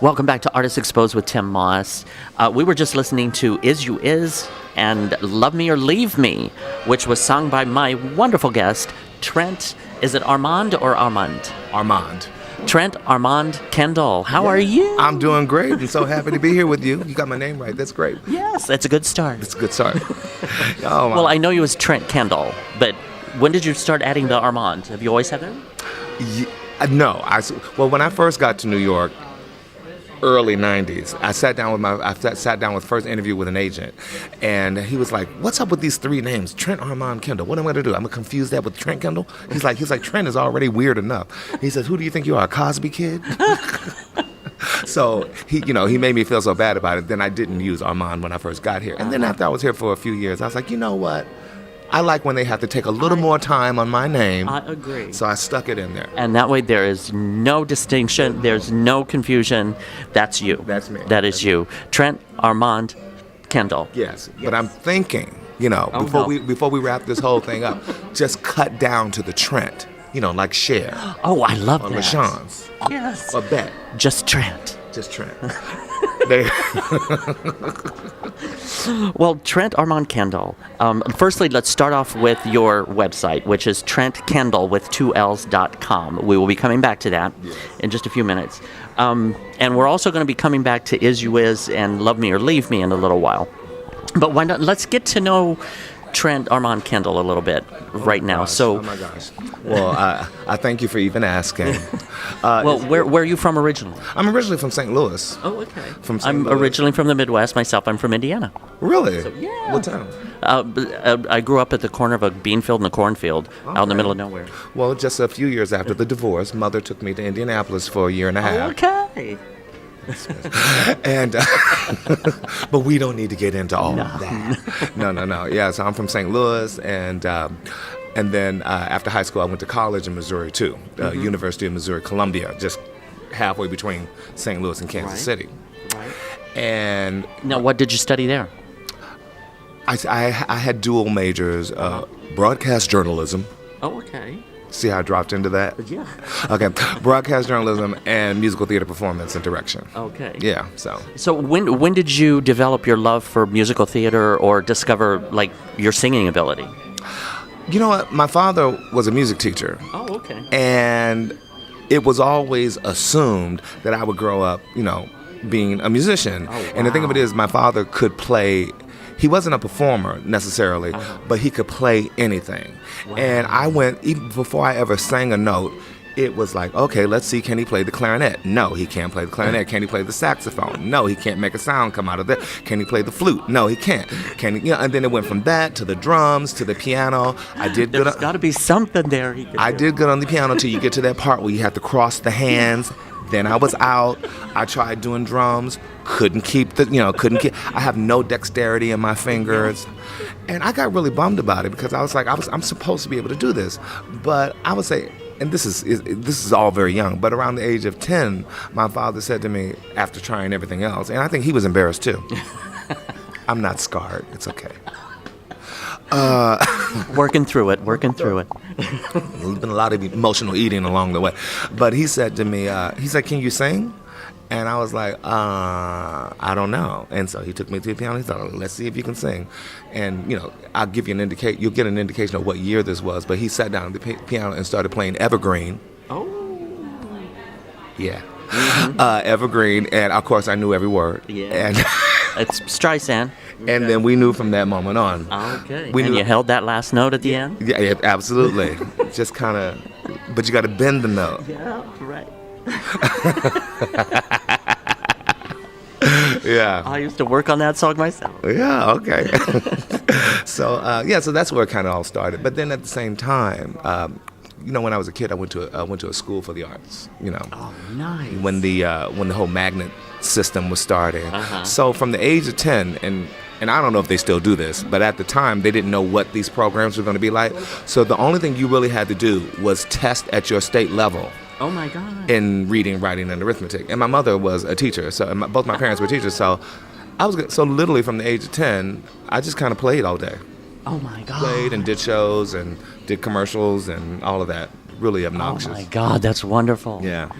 Welcome back to Artists Exposed with Tym Moss. We were just listening to Is You Is and Love Me or Leave Me, which was sung by my wonderful guest, Trent. Is it Armand or Armand? Armand. Trent Armand Kendall. How are you? I'm doing great. I'm so happy to be here with you. You got my name right. That's great. Yes, that's a good start. It's a good start. Well, I know you as Trent Kendall, but when did you start adding the Armand? Have you always had that? No. Well, when I first got to New York, early 90s, I sat down with first interview with an agent, and he was like, "What's up with these three names, Trent Armand Kendall? What am I going to do? I'm going to confuse that with Trent Kendall?" He's like, Trent is already weird enough. He says, "Who do you think you are, a Cosby kid?" So he made me feel so bad about it. Then I didn't use Armand when I first got here, and then after I was here for a few years, I was like, you know what? I like when they have to take a little more time on my name. I agree. So I stuck it in there. And that way there is no distinction, there's no confusion. That's you. That's me. That is you. Trent Armand Kendall. Yes. But I'm thinking, before we wrap this whole thing up, just cut down to the Trent, like Cher. Oh, I love that. Or LaChanze. Yes. Or Bet. Just Trent. Just Trent. Well, Trent Armand Kendall. Firstly, let's start off with your website, which is TrentKendall with 2Ls.com. We will be coming back to that in just a few minutes. And we're also going to be coming back to Is You Is and Love Me or Leave Me in a little while. But why not? Let's get to know Trent Armand Kendall a little bit right now. Oh my gosh. Well, I thank you for even asking. Well, where are you from originally? I'm originally from St. Louis. Oh, okay. From St. I'm Louis. originally from the Midwest myself. I'm from Indiana. Really? Yeah. What town? I grew up at the corner of a bean field and a cornfield out in the middle of nowhere. Well, just a few years after the divorce, Mother took me to Indianapolis for a year and a half. Okay. And but we don't need to get into all of that. No. Yeah, so I'm from St. Louis, and then after high school, I went to college in Missouri too, University of Missouri Columbia, just halfway between St. Louis and Kansas City. Right. And now, what did you study there? I had dual majors, broadcast journalism. Oh, okay. See how I dropped into that? Yeah. Okay, broadcast journalism and musical theater performance and direction. Okay. Yeah, So when did you develop your love for musical theater or discover your singing ability? You know what? My father was a music teacher. Oh, okay. And it was always assumed that I would grow up, being a musician. Oh, wow. And the thing of it is, my father could play. He wasn't a performer necessarily, but he could play anything. Wow. And I went, even before I ever sang a note, it was like, okay, let's see, can he play the clarinet? No, he can't play the clarinet. Can he play the saxophone? No, he can't make a sound come out of that. Can he play the flute? No, he can't. Can he, and then it went from that to the drums to the piano. There's got to be something there. I did good on the piano till you get to that part where you have to cross the hands. Then I was out. I tried doing drums. Couldn't keep. I have no dexterity in my fingers, and I got really bummed about it because I was like, I'm supposed to be able to do this, but I would say, and this is all very young, but around the age of 10, my father said to me after trying everything else, and I think he was embarrassed too. I'm not scarred. It's okay. Working through it. There's been a lot of emotional eating along the way. But he said to me, he said, "Can you sing?" And I was like, I don't know. And so he took me to the piano. He said, "Let's see if you can sing." And, I'll give you you'll get an indication of what year this was. But he sat down at the piano and started playing Evergreen. Oh. Yeah. Mm-hmm. Evergreen. And, of course, I knew every word. Yeah. And it's Streisand. And then we knew from that moment on. Okay. And you held that last note at the end? Yeah, absolutely. Just kind of, but you got to bend the note. Yeah, right. Yeah. I used to work on that song myself. Yeah, okay. So that's where it kind of all started. But then at the same time, when I was a kid, I went to a school for the arts. Oh, nice. When the whole magnet system was starting. So from the age of 10, and I don't know if they still do this, but at the time they didn't know what these programs were going to be like. So the only thing you really had to do was test at your state level. Oh my God. In reading, writing, and arithmetic. And my mother was a teacher, so both my parents were teachers. So so literally from the age of 10, I just kind of played all day. Oh my God. Played and did shows and did commercials and all of that. really Oh obnoxious. my God, that's wonderful. Yeah,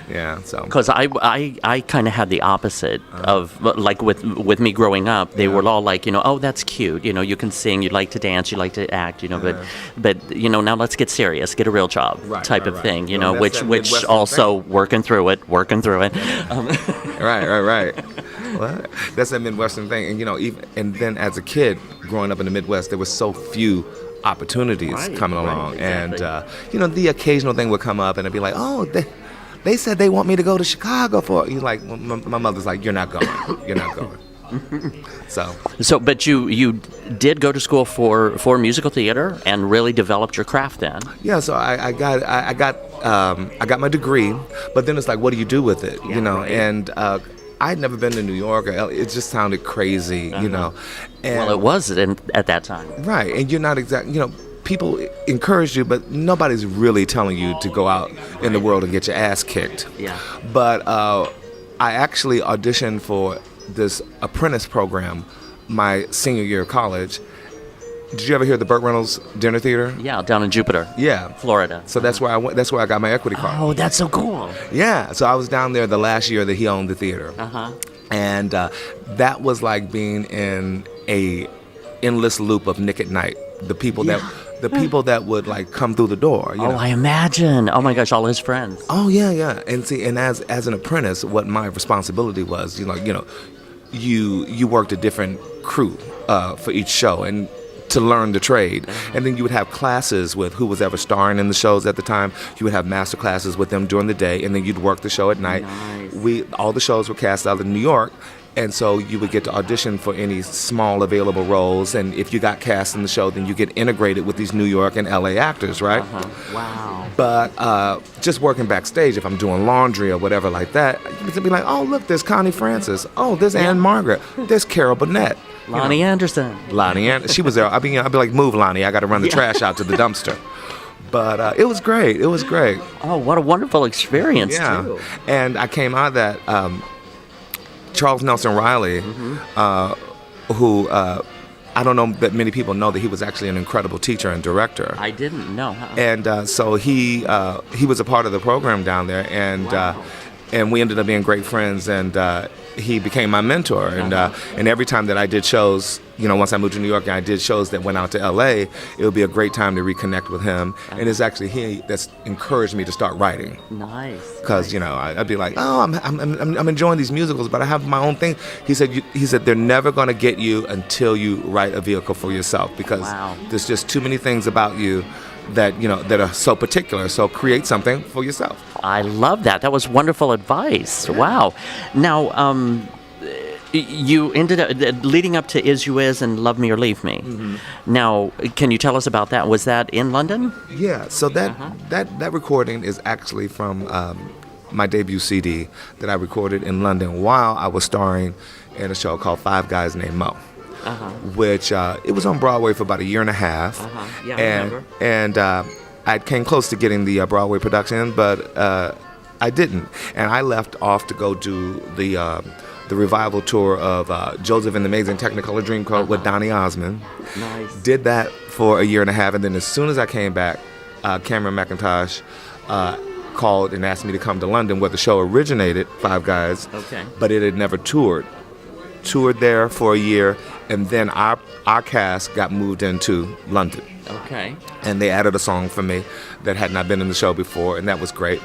yeah. So Because I kind of had the opposite of, like, with me growing up, they were all like, oh, that's cute. You can sing, you like to dance, you like to act, but now let's get serious, get a real job type of thing, That's which that which Midwestern also working through it. right. Well, that's that Midwestern thing, and and then as a kid growing up in the Midwest, there were so few opportunities coming along, exactly. and the occasional thing would come up, and it'd be like, oh, they said they want me to go to Chicago for. You're like, well, my mother's like, you're not going, you're not going. So, but you did go to school for musical theater and really developed your craft then. yeah, so I got my degree, but then it's like, what do you do with it? Right. And I'd never been to New York. It just sounded crazy, And, Well, it was at that time. right, and you're not exactly, people encourage you, but nobody's really telling you to go out in the world and get your ass kicked. Yeah. But I actually auditioned for this apprentice program my senior year of college. Did you ever hear the Burt Reynolds Dinner Theater? Yeah, down in Jupiter. Yeah. Florida. So that's where I went. That's where I got my equity card. Oh, that's so cool. Yeah. So I was down there the last year that he owned the theater. And that was like being in a endless loop of Nick at Night. The people that would like come through the door. You know? I imagine. Oh my gosh, all his friends. Oh yeah. And see, and as an apprentice, what my responsibility was, you worked a different crew for each show and to learn the trade. And then you would have classes with who was ever starring in the shows at the time. You would have master classes with them during the day, and then you'd work the show at night. Nice. All the shows were cast out of New York, and so you would get to audition for any small available roles, and if you got cast in the show, then you get integrated with these New York and LA actors, right? Wow. But just working backstage, if I'm doing laundry or whatever like that, you'd be like, oh, look, there's Connie Francis. Oh, there's Ann Margaret. There's Carol Burnett. Lonnie Anderson. Lonnie Anderson. She was there. I'd be like, move, Lonnie. I got to run the trash out to the dumpster. But it was great. It was great. Oh, what a wonderful experience, too. And I came out of that. Charles Nelson Riley, who I don't know that many people know that he was actually an incredible teacher and director. I didn't know. And so he was a part of the program down there, and we ended up being great friends, and he became my mentor. And every time that I did shows, once I moved to New York and I did shows that went out to LA, it would be a great time to reconnect with him. And it's actually he that's encouraged me to start writing. Nice. Because I'd be like, oh, I'm enjoying these musicals, but I have my own thing. He said they're never going to get you until you write a vehicle for yourself, because there's just too many things about you that that are so particular. So create something for yourself. I love that. That was wonderful advice. Yeah. Wow. Now, you ended up leading up to Is You Is and Love Me or Leave Me. Now, can you tell us about that? Was that in London? Yeah. So that recording is actually from my debut CD that I recorded in London while I was starring in a show called Five Guys Named Mo. Which it was on Broadway for about a year and a half. Yeah, I remember. And I came close to getting the Broadway production, but I didn't. And I left off to go do the revival tour of Joseph and the Amazing Technicolor Dreamcoat with Donny Osmond. Nice. Did that for a year and a half, and then as soon as I came back, Cameron McIntosh called and asked me to come to London, where the show originated, Five Guys. Okay. But it had never toured. Toured there for a year, and then our cast got moved into London. Okay. And they added a song for me that had not been in the show before, and that was great.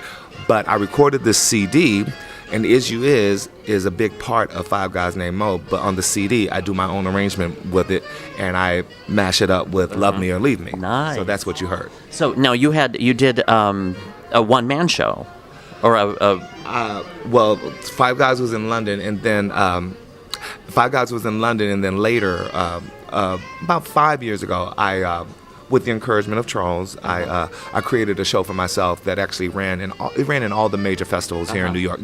But I recorded this CD, and Is You is a big part of Five Guys Named Mo, but on the CD, I do my own arrangement with it, and I mash it up with Love Me or Leave Me. Nice. So that's what you heard. So now you did a one-man show, or well, Five Guys was in London, and then Five Guys was in London, and then later, about 5 years ago, I, with the encouragement of Charles, I created a show for myself that actually ran in all the major festivals here in New York.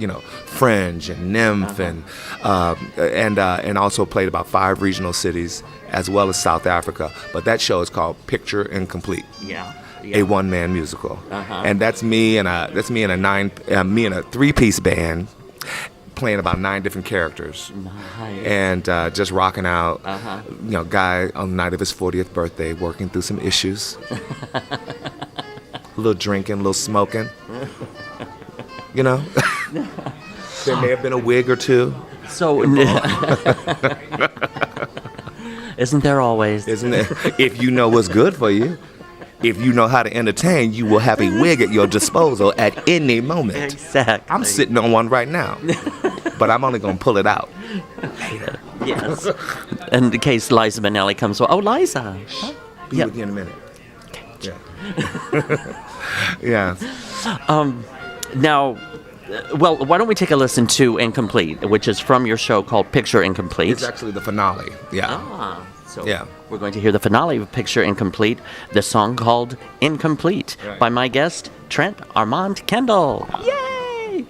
Fringe and Nymph, and also played about 5 regional cities as well as South Africa. But that show is called Picture Incomplete. Yeah. A one-man musical, and that's me and a 3-piece band, playing about 9 different characters. Nice. And just rocking out. Guy on the night of his 40th birthday working through some issues. a little drinking, a little smoking. You know? There may have been a wig or two. So, isn't there always? Isn't it? If you know what's good for you, if you know how to entertain, you will have a wig at your disposal at any moment. Exactly. I'm sitting on one right now, but I'm only going to pull it out later. Yes. In case Liza Minnelli comes. Oh, Liza. Be Yep. with you in a minute. Yeah. Yeah. Now, well, why don't we take a listen to Incomplete, which is from your show called Picture Incomplete. It's actually the finale. Yeah. So Yeah. we're going to hear the finale of Picture Incomplete, the song called Incomplete, Right. by my guest, Trent Armand Kendall. Yay!